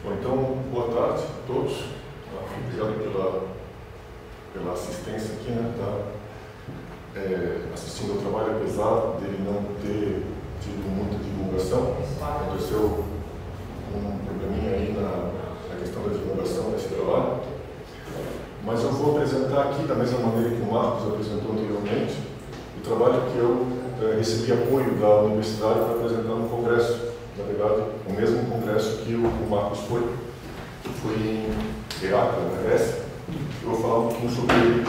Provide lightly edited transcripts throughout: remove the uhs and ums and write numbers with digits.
Bom, então, boa tarde a todos. Obrigado pela assistência aqui, né? Assistindo ao trabalho, apesar dele não ter tido muita divulgação. Aconteceu um probleminha aí na questão da divulgação desse trabalho. Mas eu vou apresentar aqui, da mesma maneira que o Marcos apresentou anteriormente, o trabalho que eu recebi apoio da universidade para apresentar no congresso. Na verdade, o mesmo congresso que o Marcos foi, que foi em Heráclito, na Grécia. Eu vou falar um pouquinho sobre ele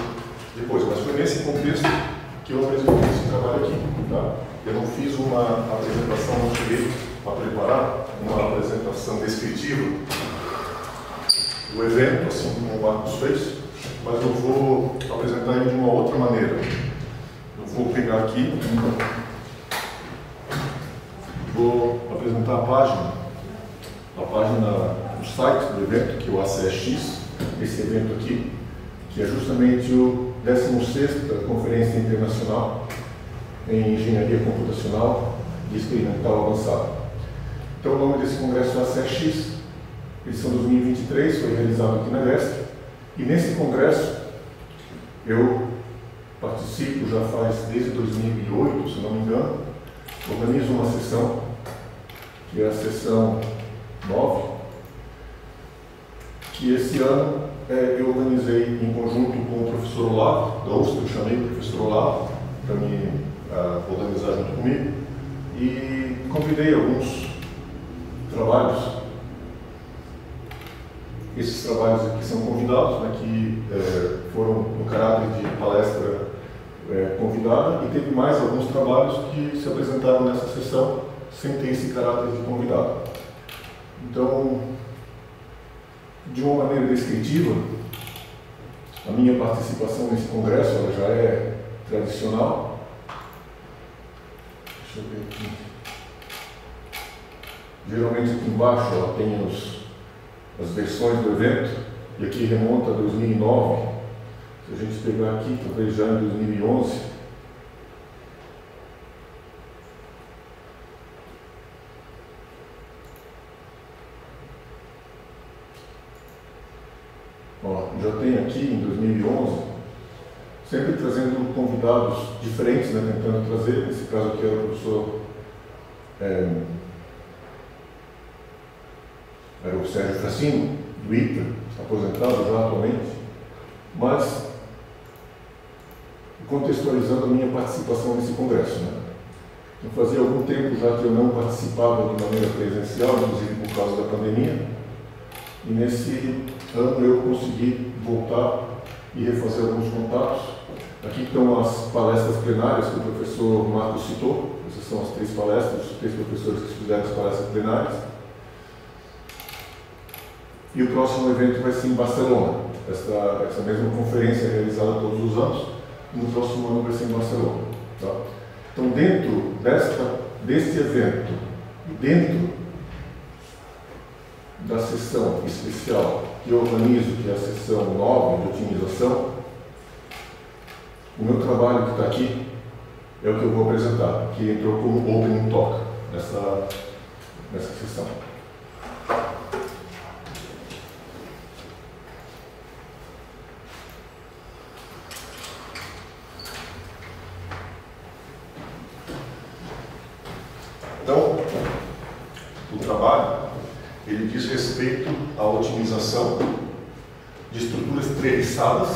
depois, mas foi nesse contexto que eu apresentei esse trabalho aqui. Tá? Eu não fiz uma apresentação, não cheguei a preparar uma apresentação descritiva do evento, assim como o Marcos fez, mas eu vou apresentar ele de uma outra maneira. Eu vou pegar aqui, vou apresentar a página do site do evento, que é o ACEX, esse evento aqui, que é justamente o 16ª Conferência Internacional em Engenharia Computacional e Experimental Avançada. Então, o nome desse congresso é ACEX, edição 2023, foi realizado aqui na Grécia, e nesse congresso eu participo já faz desde 2008, se não me engano, organizo uma sessão, que é a sessão 9, que esse ano eu organizei em conjunto com o professor Olavo, da USP, eu chamei o professor Olavo para me organizar junto comigo, e convidei alguns trabalhos. Esses trabalhos aqui são convidados, né, que foram no caráter de palestra convidada, e teve mais alguns trabalhos que se apresentaram nessa sessão sem ter esse caráter de convidado. Então, de uma maneira descritiva, a minha participação nesse congresso ela já é tradicional. Deixa eu ver aqui. Geralmente aqui embaixo ela tem as versões do evento, e aqui remonta a 2009. Se a gente pegar aqui, talvez já em 2011, já tem aqui em 2011, sempre trazendo convidados diferentes, né, tentando trazer, nesse caso aqui era o professor era o Sérgio Fracino, do ITA, aposentado já atualmente, mas contextualizando a minha participação nesse congresso. Né? Então, fazia algum tempo já que eu não participava de maneira presencial, inclusive por causa da pandemia, e nesse ano eu consegui voltar e refazer alguns contatos. Aqui estão as palestras plenárias que o professor Marcos citou. Essas são as 3 palestras, os 3 professores que fizeram as palestras plenárias. E o próximo evento vai ser em Barcelona. Essa mesma conferência é realizada todos os anos, e no próximo ano vai ser em Barcelona. Tá? Então, dentro deste evento, dentro da sessão especial que eu organizo, que é a sessão 9 de otimização, o meu trabalho que está aqui é o que eu vou apresentar, que entrou como Opening Talk nessa sessão. Então, o trabalho ele diz respeito à otimização de estruturas treliçadas,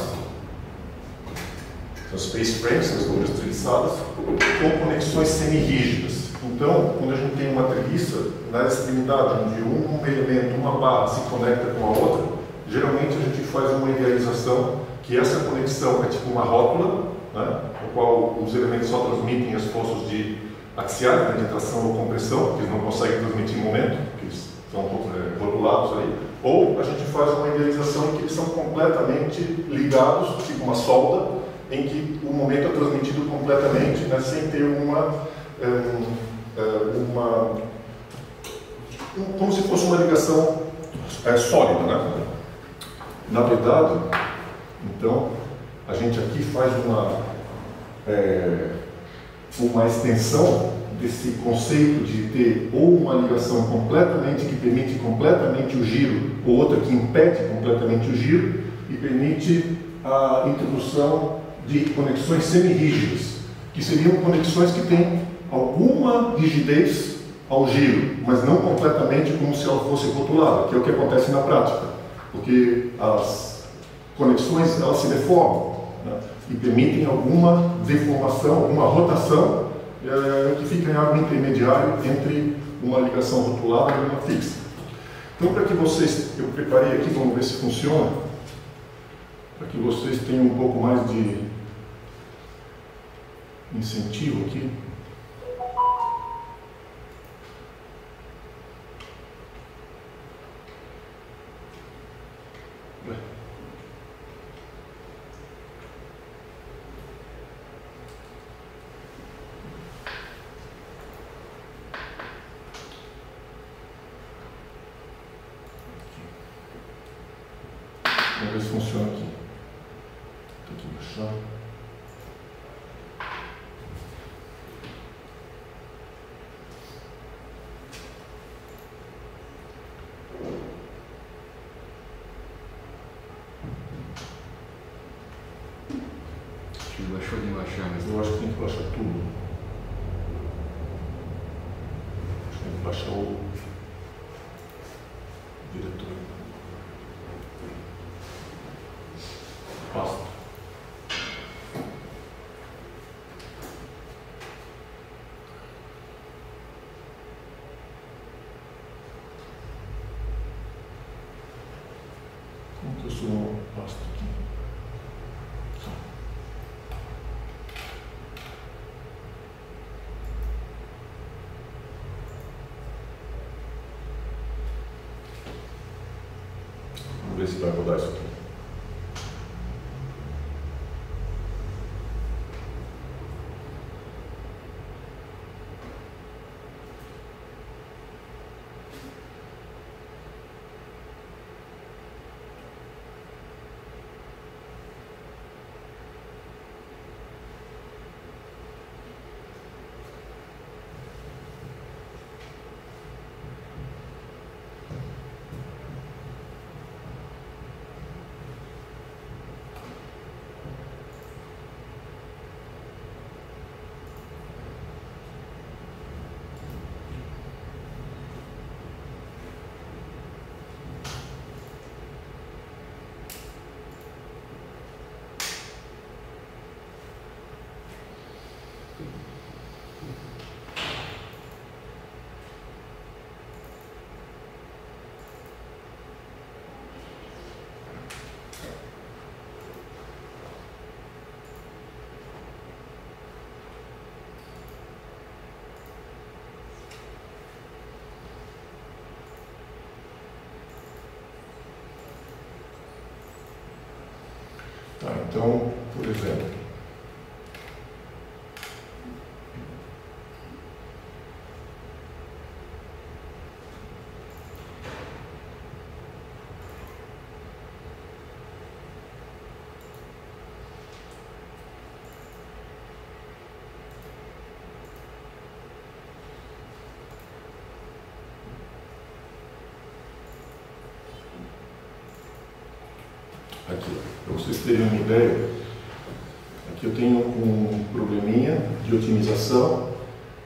as space frames, as estruturas treliçadas, com conexões semi-rígidas. Então, quando a gente tem uma treliça, na extremidade, onde um elemento, uma barra, se conecta com a outra, geralmente a gente faz uma idealização que essa conexão é tipo uma rótula, né, no qual os elementos só transmitem as forças axiais, né, de tração ou compressão, que eles não conseguem transmitir em momento, que eles são rotulados aí, ou a gente faz uma idealização em que eles são completamente ligados, tipo uma solda, em que o momento é transmitido completamente, né, sem ter como se fosse uma ligação sólida, né? Na verdade, então, a gente aqui faz uma extensão desse conceito de ter ou uma ligação completamente que permite completamente o giro, ou outra que impede completamente o giro e permite a introdução de conexões semi-rígidas, que seriam conexões que têm alguma rigidez ao giro, mas não completamente como se ela fosse rotulada, que é o que acontece na prática, porque as conexões elas se deformam, né, e permitem alguma deformação, alguma rotação que fica em algo intermediário entre uma ligação rotulada e uma fixa. Então, para que vocês, eu preparei aqui, vamos ver se funciona, para que vocês tenham um pouco mais de incentivo aqui. Vamos ver se funciona aqui. Tem que baixar. Acho que baixou de baixar, mas Eu acho que tem que baixar tudo. Acho que tem que baixar o diretor. Pasta. Como que eu subo a pasta aqui? Vamos ver se vai rodar isso aqui. Tá, então, por exemplo, aqui, para vocês terem uma ideia, aqui eu tenho um probleminha de otimização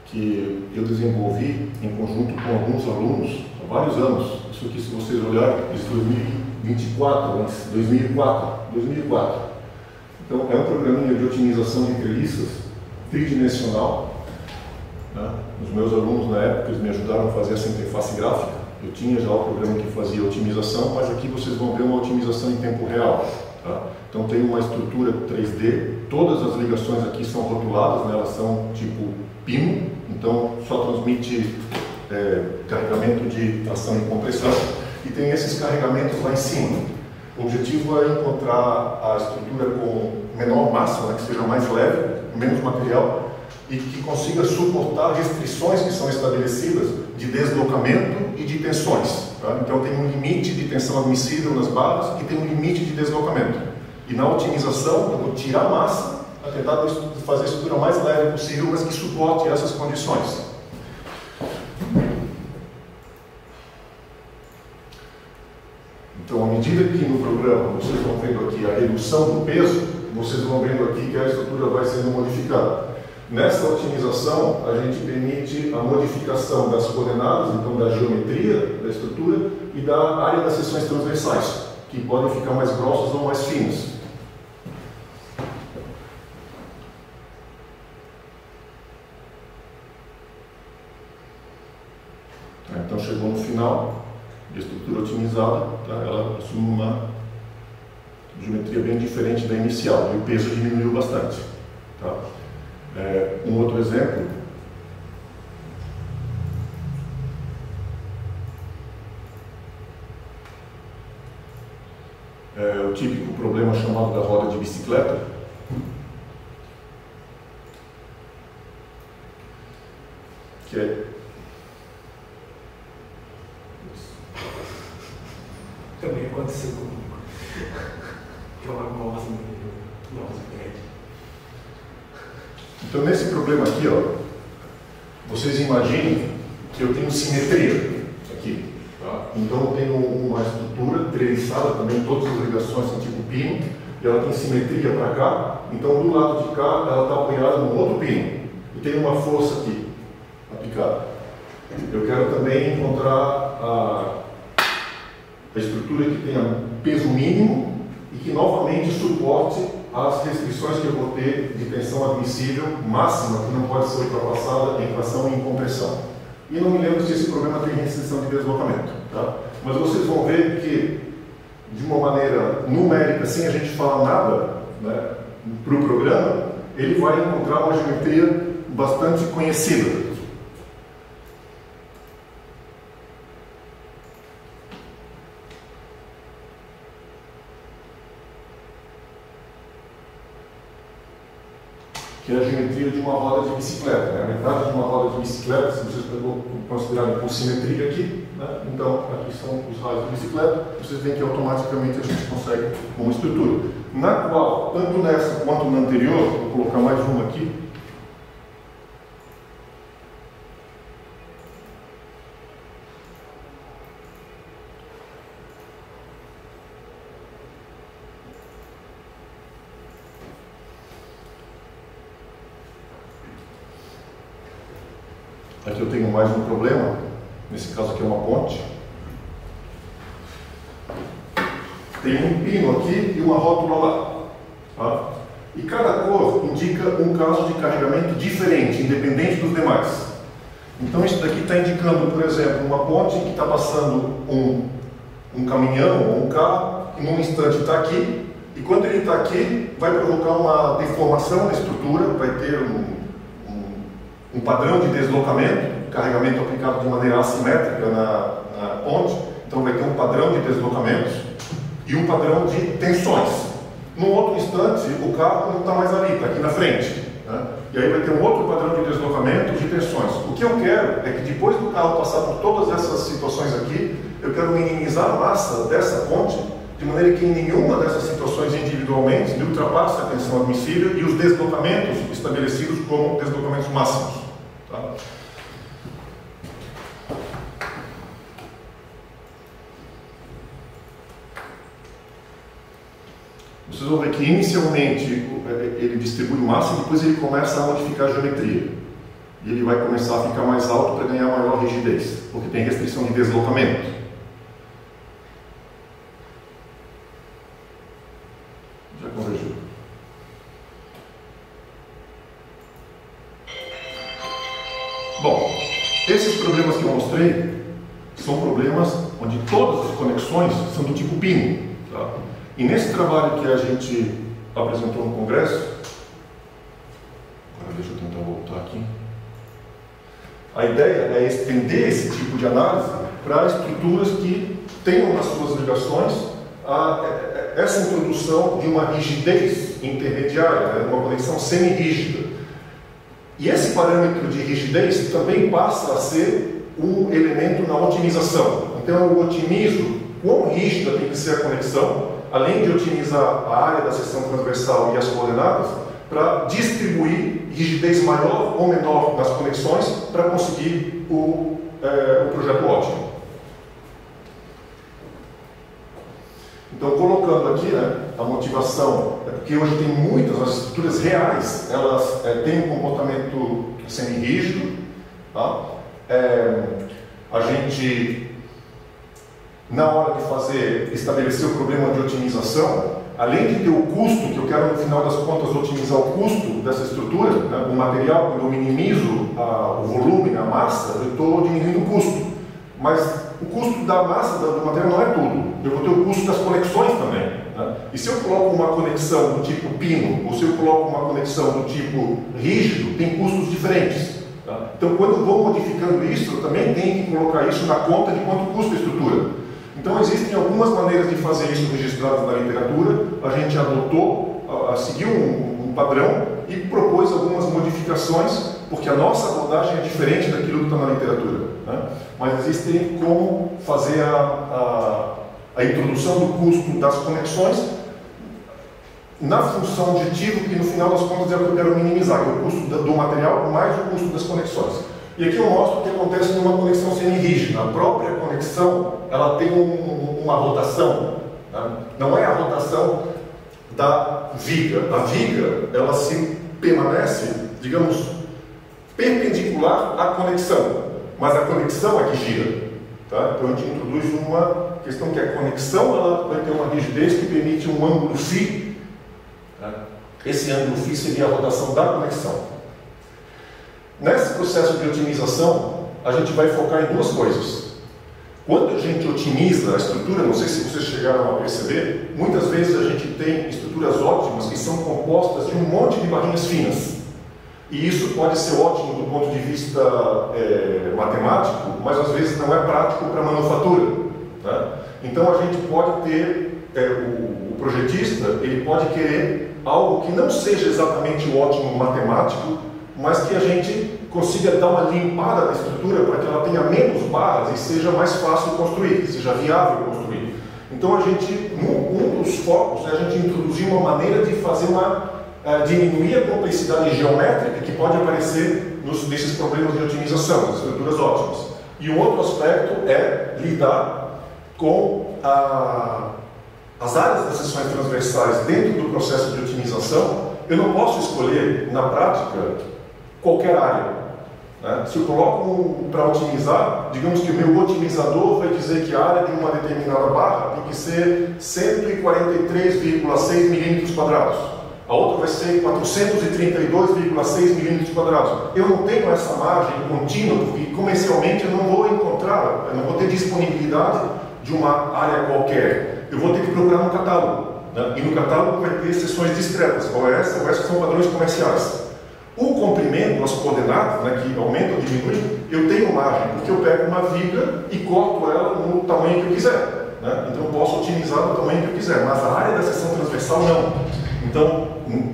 que eu desenvolvi em conjunto com alguns alunos há vários anos. Isso aqui, se vocês olharem, é de 2004. Então, é um programinha de otimização de treliças tridimensional, né? Os meus alunos, na época, eles me ajudaram a fazer essa interface gráfica. Eu tinha já o programa que fazia otimização, mas aqui vocês vão ver uma otimização em tempo real. Tá? Então tem uma estrutura 3D, todas as ligações aqui são rotuladas, né? Elas são tipo pino, então só transmite carregamento de tração e compressão, e tem esses carregamentos lá em cima. O objetivo é encontrar a estrutura com menor massa, né? Que seja mais leve, menos material, e que consiga suportar restrições que são estabelecidas de deslocamento e de tensões. Tá? Então tem um limite de tensão admissível nas barras e tem um limite de deslocamento. E na otimização eu vou tirar a massa para tentar fazer a estrutura mais leve possível, mas que suporte essas condições. Então, à medida que no programa vocês vão vendo aqui a redução do peso, vocês vão vendo aqui que a estrutura vai sendo modificada. Nessa otimização, a gente permite a modificação das coordenadas, então da geometria da estrutura e da área das seções transversais, que podem ficar mais grossas ou mais finas. Então chegou no final, a estrutura otimizada, tá? Ela assume uma geometria bem diferente da inicial e o peso diminuiu bastante. Tá? Um outro exemplo é o típico problema chamado da roda de bicicleta, que é também aconteceu comigo. Que é uma goza no nosso prédio. Então, nesse problema aqui, ó, vocês imaginem que eu tenho simetria aqui. Tá? Então, eu tenho uma estrutura treliçada também, todas as ligações são tipo pino, e ela tem simetria para cá. Então, do lado de cá, ela está apoiada no outro pino. E tem uma força aqui, aplicada. Eu quero também encontrar a estrutura que tenha peso mínimo e que novamente suporte as restrições que eu vou ter de tensão admissível máxima, que não pode ser ultrapassada em tração e em compressão. E não me lembro se esse problema tem restrição de deslocamento. Tá? Mas vocês vão ver que, de uma maneira numérica, sem a gente falar nada, né, para o programa, ele vai encontrar uma geometria bastante conhecida. Que é a geometria de uma roda de bicicleta. Né? A metade de uma roda de bicicleta, se vocês considerarem com simetria aqui, né? Então aqui são os raios de bicicleta, vocês veem que automaticamente a gente consegue uma estrutura. Na qual, tanto nessa quanto na anterior, vou colocar mais uma aqui, aqui eu tenho mais um problema, nesse caso aqui é uma ponte. Tem um pino aqui e uma rótula lá. Tá? E cada cor indica um caso de carregamento diferente, independente dos demais. Então isso daqui está indicando, por exemplo, uma ponte que está passando um caminhão ou um carro, que num instante está aqui, e quando ele está aqui, vai provocar uma deformação na estrutura, vai ter um padrão de deslocamento, carregamento aplicado de maneira assimétrica na ponte, então vai ter um padrão de deslocamentos e um padrão de tensões. Num outro instante, o carro não está mais ali, está aqui na frente. Né? E aí vai ter um outro padrão de deslocamento, de tensões. O que eu quero é que depois do carro passar por todas essas situações aqui, eu quero minimizar a massa dessa ponte, de maneira que em nenhuma dessas situações individualmente me ultrapasse a tensão admissível e os deslocamentos estabelecidos como deslocamentos máximos. Tá? Vocês vão ver que inicialmente ele distribui massa e depois ele começa a modificar a geometria. E ele vai começar a ficar mais alto para ganhar maior rigidez, porque tem restrição de deslocamento. Já convergiu. Bom, esses problemas que eu mostrei são problemas onde todas as conexões são do tipo pino. Tá? E nesse trabalho que a gente apresentou no congresso, agora deixa eu tentar voltar aqui, a ideia é estender esse tipo de análise para estruturas que tenham nas suas ligações essa introdução de uma rigidez intermediária, né? Uma conexão semi-rígida. E esse parâmetro de rigidez também passa a ser um elemento na otimização. Então eu otimizo quão rígida tem que ser a conexão, além de otimizar a área da seção transversal e as coordenadas, para distribuir rigidez maior ou menor nas conexões para conseguir o projeto ótimo. Então, colocando aqui, né, a motivação, é porque hoje tem muitas, as estruturas reais, elas têm um comportamento semi-rígido, tá? A gente, na hora de estabelecer o problema de otimização, além de ter o custo, que eu quero no final das contas otimizar o custo dessa estrutura, né, do material, quando eu minimizo o volume, a massa, eu estou diminuindo o custo. Mas o custo da massa do material não é tudo. Eu vou ter o custo das conexões também. Né? E se eu coloco uma conexão do tipo pino, ou se eu coloco uma conexão do tipo rígido, tem custos diferentes. Tá? Então, quando eu vou modificando isso, eu também tenho que colocar isso na conta de quanto custa a estrutura. Então, existem algumas maneiras de fazer isso registradas na literatura. A gente adotou, seguiu um padrão e propôs algumas modificações, porque a nossa abordagem é diferente daquilo que está na literatura. Né? Mas existem como fazer a introdução do custo das conexões na função objetivo, que no final das contas é o que eu quero minimizar, que é o custo do material mais o custo das conexões. E aqui eu mostro o que acontece numa conexão semi-rígida. A própria conexão, ela tem uma rotação, né? Não é a rotação da viga. A viga, ela se permanece, digamos, perpendicular à conexão, mas a conexão é que gira. Tá? Então a gente introduz uma questão que a conexão ela vai ter uma rigidez que permite um ângulo φ. Tá? Esse ângulo φ seria a rotação da conexão. Nesse processo de otimização, a gente vai focar em duas coisas. Quando a gente otimiza a estrutura, não sei se vocês chegaram a perceber, muitas vezes a gente tem estruturas ótimas que são compostas de um monte de barrinhas finas. E isso pode ser ótimo do ponto de vista matemático, mas às vezes não é prático para a manufatura. Tá? Então a gente pode ter, o projetista, ele pode querer algo que não seja exatamente o ótimo matemático, mas que a gente consiga dar uma limpada na estrutura para que ela tenha menos barras e seja mais fácil construir, seja viável construir. Então a gente, um dos focos, a gente introduzir uma maneira de fazer diminuir a complexidade geométrica que pode aparecer nesses problemas de otimização, das estruturas ótimas. E um outro aspecto é lidar com as áreas das seções transversais dentro do processo de otimização. Eu não posso escolher, na prática, qualquer área. Né? Se eu coloco para otimizar, digamos que o meu otimizador vai dizer que a área de uma determinada barra tem que ser 143,6 milímetros quadrados. A outra vai ser 432,6 milímetros quadrados. Eu não tenho essa margem contínua, porque comercialmente eu não vou encontrar, eu não vou ter disponibilidade de uma área qualquer. Eu vou ter que procurar no catálogo. Né? E no catálogo vai ter seções discretas, ou essas são padrões comerciais. O comprimento, as coordenadas, né, que aumentam ou diminuem, eu tenho margem, porque eu pego uma viga e corto ela no tamanho que eu quiser. Né? Então eu posso otimizar do tamanho que eu quiser, mas a área da seção transversal não. Então,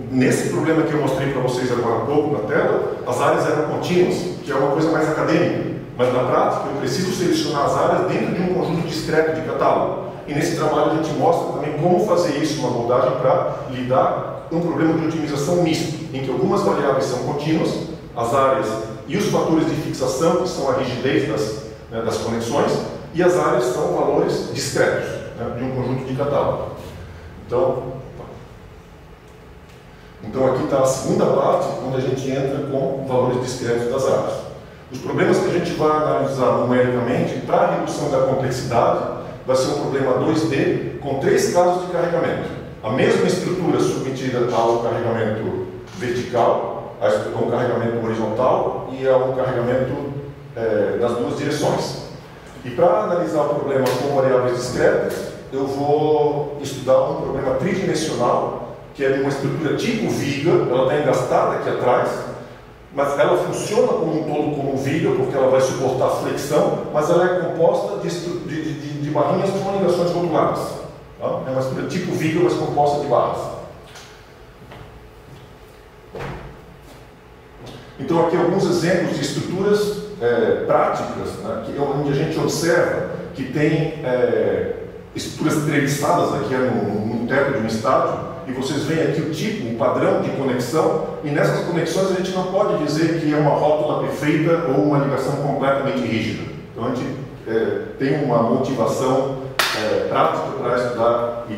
nesse problema que eu mostrei para vocês agora há pouco na tela, as áreas eram contínuas, que é uma coisa mais acadêmica. Mas na prática, eu preciso selecionar as áreas dentro de um conjunto discreto de catálogo. E nesse trabalho a gente mostra também como fazer isso, uma abordagem para lidar com um problema de otimização misto, em que algumas variáveis são contínuas, as áreas e os fatores de fixação, que são a rigidez das conexões, e as áreas são valores discretos, né, de um conjunto de catálogo. Então aqui está a segunda parte, onde a gente entra com valores discretos das áreas. Os problemas que a gente vai analisar numericamente para a redução da complexidade vai ser um problema 2D com 3 casos de carregamento. A mesma estrutura submetida ao carregamento vertical, a um carregamento horizontal e a um carregamento nas duas direções. E para analisar o problema com variáveis discretas, eu vou estudar um problema tridimensional, que é de uma estrutura tipo viga, ela está engastada aqui atrás, mas ela funciona como um todo como viga, porque ela vai suportar flexão, mas ela é composta de barrinhas com ligações rotuladas. Tá? É uma estrutura tipo viga, mas composta de barras. Então aqui alguns exemplos de estruturas práticas, né, onde a gente observa que tem estruturas treliçadas aqui no teto de um estádio, e vocês veem aqui o tipo, o padrão de conexão, e nessas conexões a gente não pode dizer que é uma rótula perfeita ou uma ligação completamente rígida. Então a gente tem uma motivação prática para estudar e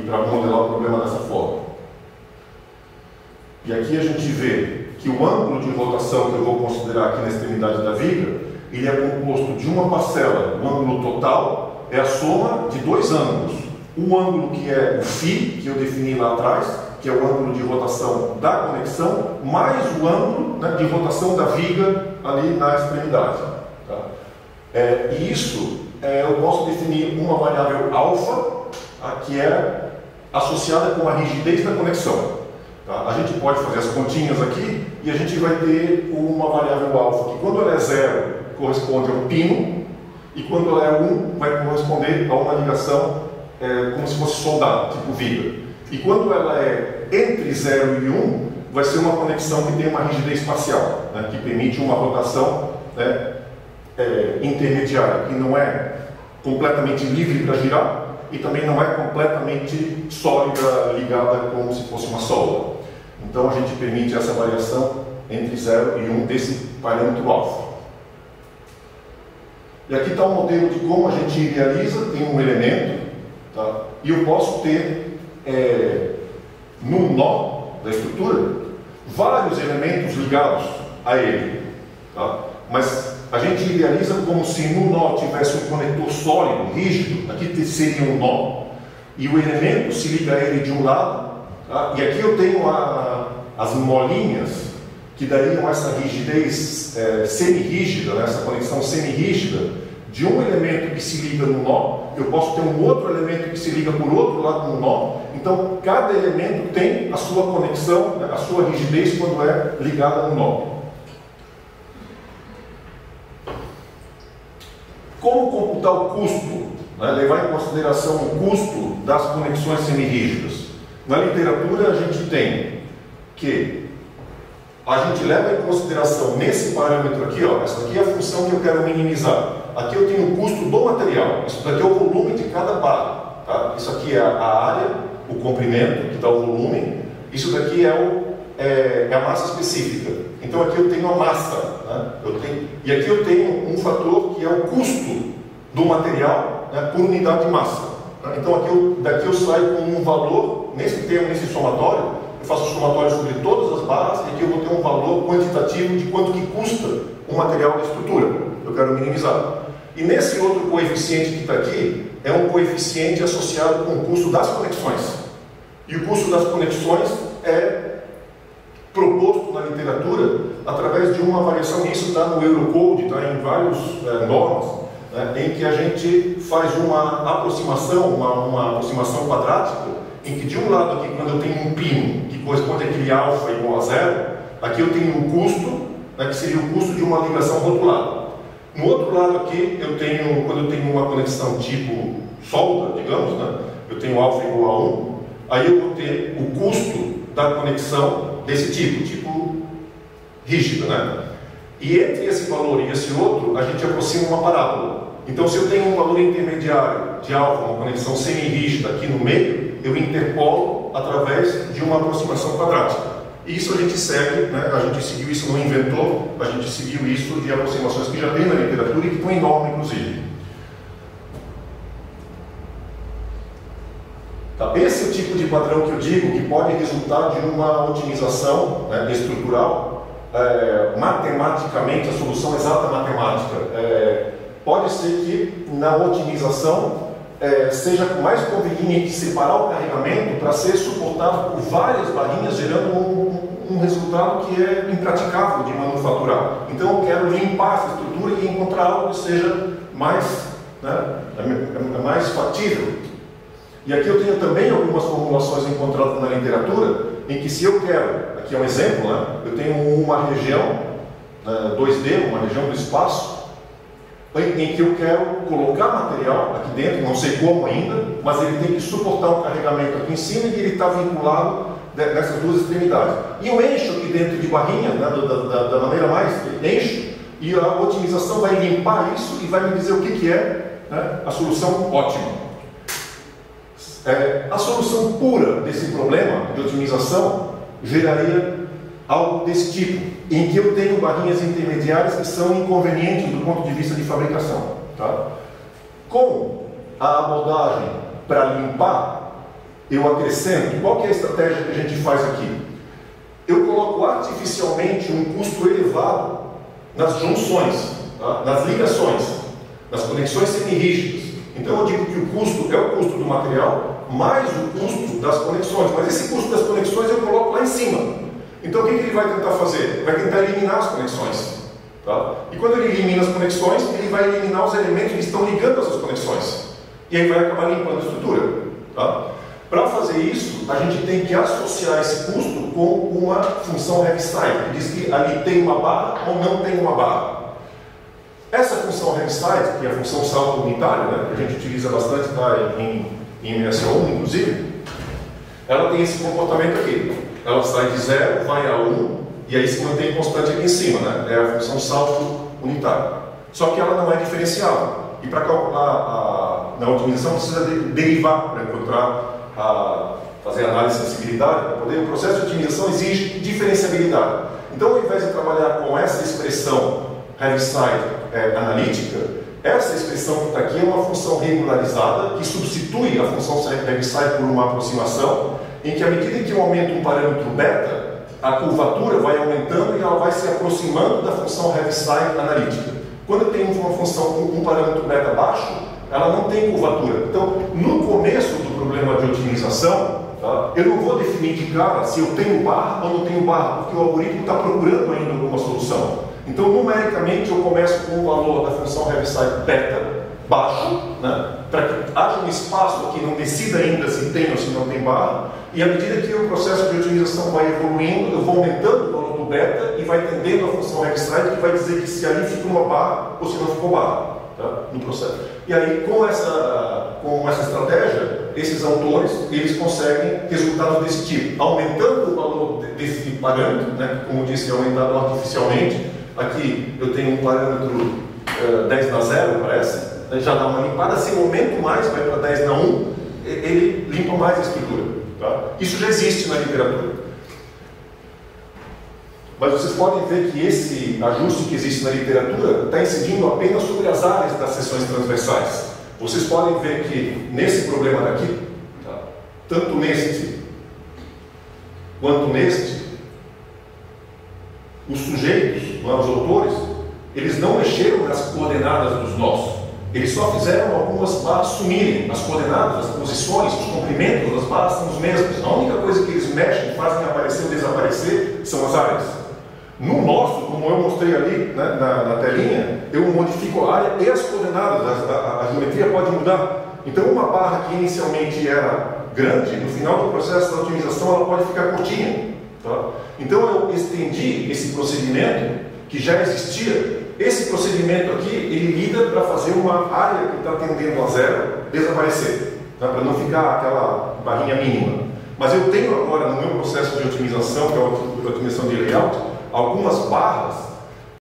aqui a gente vê que o ângulo de rotação que eu vou considerar aqui na extremidade da viga, ele é composto de uma parcela, o ângulo total é a soma de dois ângulos. O ângulo que é o φ, que eu defini lá atrás, que é o ângulo de rotação da conexão, mais o ângulo, né, de rotação da viga ali na extremidade. Tá? E isso eu posso definir uma variável alfa, tá, que é associada com a rigidez da conexão. Tá? A gente pode fazer as continhas aqui e a gente vai ter uma variável alfa que, quando ela é 0, corresponde ao pino, e quando ela é 1, vai corresponder a uma ligação como se fosse soldado, tipo viga. E quando ela é entre 0 e 1, vai ser uma conexão que tem uma rigidez parcial, né, que permite uma rotação, né, intermediária, que não é completamente livre para girar e também não é completamente sólida, ligada como se fosse uma solda. Então a gente permite essa variação entre 0 e 1 desse parâmetro alfa. E aqui está o modelo de como a gente idealiza. Tem um elemento, tá? E eu posso ter no nó da estrutura vários elementos ligados a ele, tá? Mas a gente idealiza como se no nó tivesse um conector sólido, rígido. Aqui seria um nó e o elemento se liga a ele de um lado, tá? E aqui eu tenho as molinhas que dariam essa rigidez semi-rígida, né? Essa conexão semi-rígida de um elemento que se liga no nó. Eu posso ter um outro elemento que se liga por outro lado no nó. Então, cada elemento tem a sua conexão, né, a sua rigidez quando é ligada no nó. Como computar o custo? Né, levar em consideração o custo das conexões semirrígidas. Na literatura, a gente tem que a gente leva em consideração nesse parâmetro aqui, ó, essa aqui é a função que eu quero minimizar. Aqui eu tenho o custo do material. Isso daqui é o volume de cada barra. Tá? Isso aqui é a área, o comprimento, que dá o volume. Isso daqui é a massa específica. Então aqui eu tenho a massa. Né? E aqui eu tenho um fator que é o custo do material, né, por unidade de massa. Tá? Então daqui eu saio com um valor, nesse termo, nesse somatório, eu faço o somatório sobre todas as barras e aqui eu vou ter um valor quantitativo de quanto que custa o material da estrutura. Eu quero minimizar. E nesse outro coeficiente que está aqui, é um coeficiente associado com o custo das conexões. E o custo das conexões é proposto na literatura através de uma variação. Isso está no Eurocode, está em várias normas, né, em que a gente faz uma aproximação, uma aproximação quadrática, em que de um lado aqui, quando eu tenho um pino, que corresponde àquele alfa igual a 0, aqui eu tenho o custo, né, que seria o custo de uma ligação rotulada. No outro lado aqui, quando eu tenho uma conexão tipo solda, digamos, né, eu tenho alfa igual a 1, aí eu vou ter o custo da conexão desse tipo rígida, né? E entre esse valor e esse outro, a gente aproxima uma parábola. Então, se eu tenho um valor intermediário de alfa, uma conexão semi-rígida aqui no meio, eu interpolo através de uma aproximação quadrática. E isso a gente segue, né? A gente seguiu isso, não inventou, a gente seguiu isso de aproximações que já tem na literatura e que estão em norma, inclusive. Tá? Esse é o tipo de padrão que eu digo que pode resultar de uma otimização, né, estrutural. Matematicamente, a solução exata matemática. Pode ser que na otimização seja mais conveniente separar o carregamento para ser suportado por várias barrinhas, gerando um resultado que é impraticável de manufaturar. Então eu quero limpar essa estrutura e encontrar algo que seja mais, né, mais factível. E aqui eu tenho também algumas formulações encontradas na literatura, em que se eu quero, aqui é um exemplo, né, eu tenho uma região 2D, uma região do espaço, em que eu quero colocar material aqui dentro, não sei como ainda, mas ele tem que suportar um carregamento aqui em cima e ele está vinculado nessas duas extremidades. E eu encho aqui dentro de barrinha, né, da maneira mais encho, e a otimização vai limpar isso e vai me dizer o que é, né, a solução ótima. A solução pura desse problema de otimização geraria algo desse tipo, em que eu tenho barrinhas intermediárias que são inconvenientes do ponto de vista de fabricação. Tá? Com a abordagem para limpar, eu acrescento. Qual que é a estratégia que a gente faz aqui? eu coloco artificialmente um custo elevado nas junções, tá? Nas ligações, nas conexões semi-rígidas. Então eu digo que o custo é o custo do material mais o custo das conexões, mas esse custo das conexões eu coloco lá em cima. Então o que ele vai tentar fazer? Vai tentar eliminar as conexões. Tá? E quando ele elimina as conexões, ele vai eliminar os elementos que estão ligando essas conexões. E aí vai acabar limpando a estrutura. Tá? Para fazer isso, a gente tem que associar esse custo com uma função Heaviside, que diz que ali tem uma barra ou não tem uma barra. Essa função Heaviside, que é a função salto unitário, né, que a gente utiliza bastante tá, em MSO1, inclusive, ela tem esse comportamento aqui. Ela sai de 0, vai a 1, e aí se mantém constante aqui em cima, né? É a função salto unitário. Só que ela não é diferenciável. E para calcular na otimização precisa derivar para encontrar fazer análise de sensibilidade. Para poder, o processo de otimização exige diferenciabilidade. Então, ao invés de trabalhar com essa expressão Heaviside analítica, essa expressão que está aqui é uma função regularizada que substitui a função Heaviside por uma aproximação, em que à medida que eu aumento um parâmetro beta, a curvatura vai aumentando e ela vai se aproximando da função Heaviside analítica. Quando eu tenho uma função com um parâmetro beta baixo, ela não tem curvatura. Então, no começo do problema de otimização, tá, eu não vou definir de cara se eu tenho barra ou não tenho barra, porque o algoritmo está procurando ainda alguma solução. Então, numericamente, eu começo com o valor da função Heaviside beta baixo, né, para que haja um espaço que não decida ainda se tem ou se não tem barra, e à medida que o processo de otimização vai evoluindo, eu vou aumentando o valor do beta e vai tendendo a função Heaviside, que vai dizer que se ali fica uma barra ou se não ficou barra, tá, no processo. E aí, com essa estratégia, esses autores eles conseguem resultados desse tipo, aumentando o valor desse parâmetro, né, como disse, é aumentado artificialmente. Aqui eu tenho um parâmetro 10 na 0, parece, já dá uma limpada. Se eu aumento mais, vai para 10 na 1, ele limpa mais a estrutura. Tá? Isso já existe na literatura. Mas vocês podem ver que esse ajuste que existe na literatura está incidindo apenas sobre as áreas das seções transversais. Vocês podem ver que nesse problema daqui, tá, tanto neste quanto neste, os sujeitos, os autores, eles não mexeram nas coordenadas dos nós. Eles só fizeram algumas barras sumirem. As coordenadas, as posições, os comprimentos das barras são os mesmos. A única coisa que eles mexem, fazem aparecer ou desaparecer, são as áreas. No nosso, como eu mostrei ali, né, na telinha, eu modifico a área e as coordenadas. A geometria pode mudar. Então, uma barra que inicialmente era grande, no final do processo da otimização, ela pode ficar curtinha. Tá? Então, eu estendi esse procedimento que já existia. Esse procedimento aqui, ele lida para fazer uma área que está tendendo a 0 desaparecer, tá? Para não ficar aquela barrinha mínima. Mas eu tenho agora no meu processo de otimização, que é a otimização de layout, algumas barras